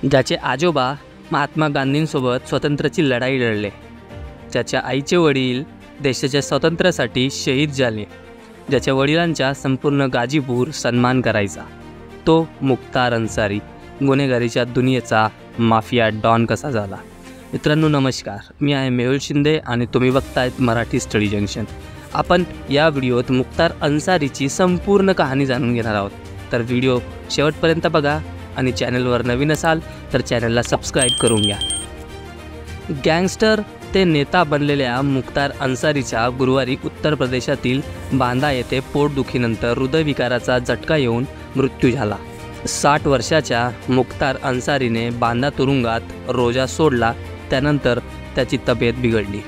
ज्याचे आजोबा महात्मा गांधींसोबत स्वातंत्र्याची लढाई लढले, ज्याच्या आईचे वडील देशाच्या स्वातंत्र्यासाठी शहीद झाले, ज्याच्या वडिलांचा संपूर्ण गाजीपूर सन्मान करायचा, तो मुख्तार अन्सारी गुन्हेगारीच्या दुनियेचा माफिया डॉन कसा झाला. मित्रांनो नमस्कार, मी आहे मेहुल शिंदे आणि तुम्ही बघतायत मराठी स्टडी जंक्शन. आपण या व्हिडिओत मुख्तार अन्सारीची संपूर्ण कहाणी जाणून घेणार आहोत. तर व्हिडिओ शेवटपर्यंत बघा आणि चॅनलवर नवीन असाल तर चॅनलला सबस्क्राईब करून घ्या. गँगस्टर ते नेता बनलेल्या मुख्तार अन्सारीचा गुरुवारी उत्तर प्रदेशातील बांदा येथे पोटदुखीनंतर हृदयविकाराचा झटका येऊन मृत्यू झाला. 60 वर्षाच्या मुख्तार अन्सारीने बांदा तुरुंगात रोजा सोडला. त्यानंतर त्याची तब्येत बिघडली.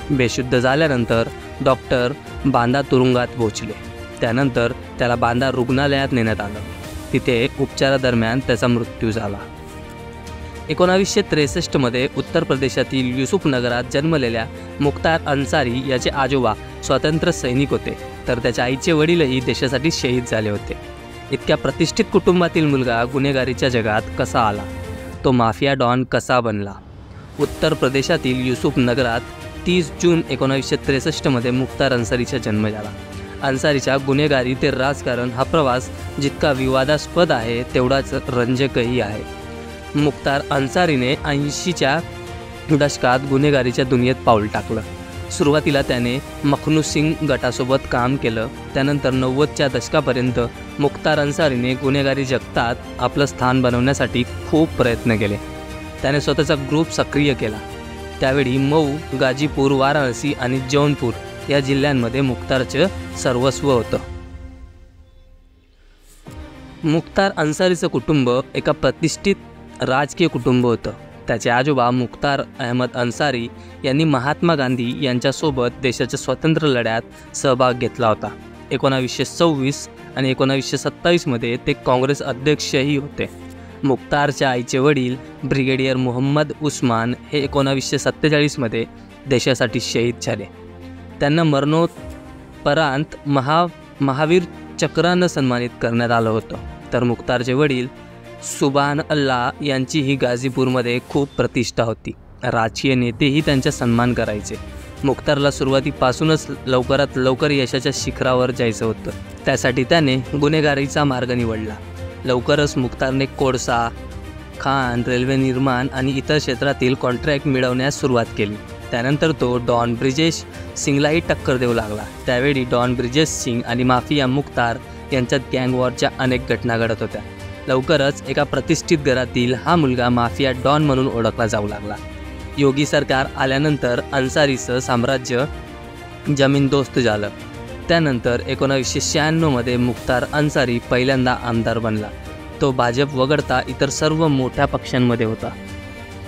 बेशुद्ध झाल्यानंतर डॉक्टर बांदा तुरुंगात पोहोचले. त्यानंतर त्याला बांदा रुग्णालयात नेण्यात आलं. तिथे उपचारादरम्यान त्याचा मृत्यू झाला. 1963 उत्तर प्रदेशातील युसुफनगरात जन्मलेल्या मुख्तार अन्सारी याचे आजोबा स्वातंत्र्य सैनिक होते, तर त्याच्या आईचे वडीलही देशासाठी शहीद झाले होते. इतक्या प्रतिष्ठित कुटुंबातील मुलगा गुन्हेगारीच्या जगात कसा आला, तो माफिया डॉन कसा बनला. उत्तर प्रदेशातील युसुफनगरात 30 जून 1963 मुख्तार अन्सारीचा जन्म झाला. अन्सारीच्या गुन्हेगारी ते राजकारण हा प्रवास जितका विवादास्पद आहे तेवढाच रंजकही आहे. मुख्तार अन्सारीने 80च्या दशकात गुन्हेगारीच्या दुनियेत पाऊल टाकलं. सुरुवातीला त्याने मखनू सिंग गटासोबत काम केलं. त्यानंतर 90च्या दशकापर्यंत मुख्तार अन्सारीने गुन्हेगारी जगतात आपलं स्थान बनवण्यासाठी खूप प्रयत्न केले. त्याने स्वतःचा ग्रुप सक्रिय केला. त्यावेळी मऊ, गाजीपूर, वाराणसी आणि जौनपूर या जिल्ह्यांमध्ये मुख्तारचं सर्वस्व होतं. मुख्तार अन्सारीचं कुटुंब एका प्रतिष्ठित राजकीय कुटुंब होतं. त्याचे आजोबा मुख्तार अहमद अन्सारी यांनी महात्मा गांधी यांच्यासोबत देशाच्या स्वातंत्र्य लढ्यात सहभाग घेतला होता. 1926 आणि 1927 ते काँग्रेस अध्यक्षही होते. मुख्तारच्या आईचे वडील ब्रिगेडियर मोहम्मद उस्मान हे 1947 देशासाठी शहीद झाले. त्यांना मरणोपरांत महावीर चक्रानं सन्मानित करण्यात आलं होतं. तर मुख्तारचे वडील सुभान अल्लाह यांची ही गाझीपूरमध्ये खूप प्रतिष्ठा होती. राजकीय नेतेही त्यांचा सन्मान करायचे. मुख्तारला सुरुवातीपासूनच लवकरात लवकर यशाच्या शिखरावर जायचं होतं. त्यासाठी त्याने गुन्हेगारीचा मार्ग निवडला. लवकरच मुख्तारने कोळसा, खाण, रेल्वे निर्माण आणि इतर क्षेत्रातील कॉन्ट्रॅक्ट मिळवण्यास सुरुवात केली. त्यानंतर तो डॉन ब्रिजेश सिंगलाही टक्कर देऊ लागला. त्यावेळी डॉन ब्रिजेश सिंग आणि माफिया मुख्तार यांच्यात गँगवॉरच्या अनेक घटना घडत होत्या. लवकरच एका प्रतिष्ठित घरातील हा मुलगा माफिया डॉन म्हणून ओळखला जाऊ लागला. योगी सरकार आल्यानंतर अन्सारीचं साम्राज्य जमीनदोस्त झालं. त्यानंतर 1996 मुख्तार अन्सारी पहिल्यांदा आमदार बनला. तो भाजप वगळता इतर सर्व मोठ्या पक्षांमध्ये होता.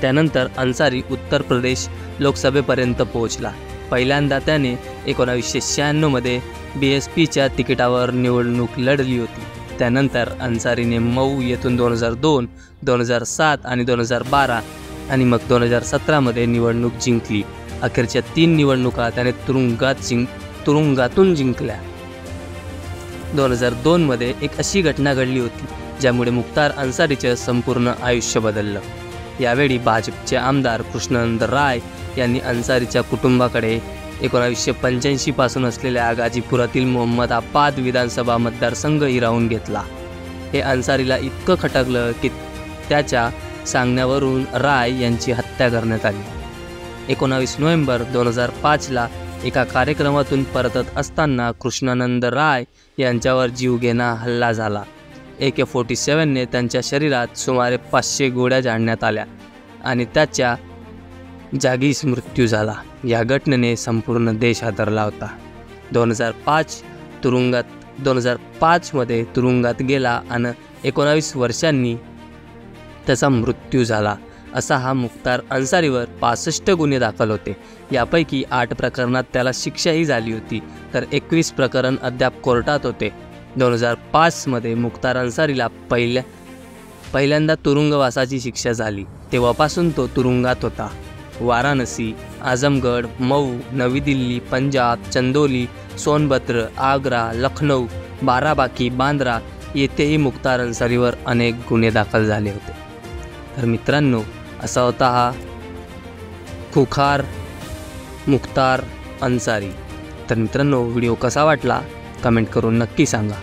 त्यानंतर अन्सारी उत्तर प्रदेश लोकसभेपर्यंत पोहोचला. पहिल्यांदा त्याने 1996 BSPच्या तिकिटावर निवडणूक लढली होती. त्यानंतर अन्सारीने मऊ येथून 2002, 2007 आणि 2012 आणि मग 2017 निवडणूक जिंकली. अखेरच्या 3 निवडणुका त्याने तुरुंगातून जिंकल्या. 2002 एक अशी घटना घडली होती ज्यामुळे मुख्तार अन्सारीचं संपूर्ण आयुष्य बदललं. यावेळी भाजपचे आमदार कृष्णनंद राय यांनी अन्सारीच्या कुटुंबाकडे 1985 पासून असलेल्या गाजीपुरातील मोहम्मदाबाद विधानसभा मतदारसंघ हिरावून घेतला. हे अन्सारीला इतकं खटकलं की त्याच्या सांगण्यावरून राय यांची हत्या करण्यात आली. 19 नोव्हेंबर 2005 एका कार्यक्रमातून परतत असताना कृष्णानंद राय यांच्यावर जीवघेणा हल्ला झाला. AK-47ने त्यांच्या शरीरात सुमारे 500 गोळ्या झाडण्यात आल्या आणि त्याच्या जागीच मृत्यू झाला. या घटनेने संपूर्ण देश हादरला होता. 2005 तुरुंगात गेला आणि 19 वर्षांनी त्याचा मृत्यू झाला. असा हा मुख्तार अन्सारीवर 65 गुन्हे दाखल होते. यापैकी 8 प्रकरणात त्याला शिक्षाही झाली होती, तर 21 प्रकरण अद्याप कोर्टात होते. 2005 मुख्तार अन्सारीला पहिल्यांदा तुरुंगवासाची शिक्षा झाली. तेव्हापासून तो तुरुंगात होता. वाराणसी, आजमगड, मऊ, नवी दिल्ली, पंजाब, चंदोली, सोनभद्र, आग्रा, लखनौ, बाराबाकी, बांद्रा येथेही मुख्तार अन्सारीवर अनेक गुन्हे दाखल झाले होते. तर मित्रांनो, असा होता हा खुखार मुख्तार अन्सारी. तर मित्रांनो, व्हिडिओ कसा वाटला कमेंट करून नक्की सांगा.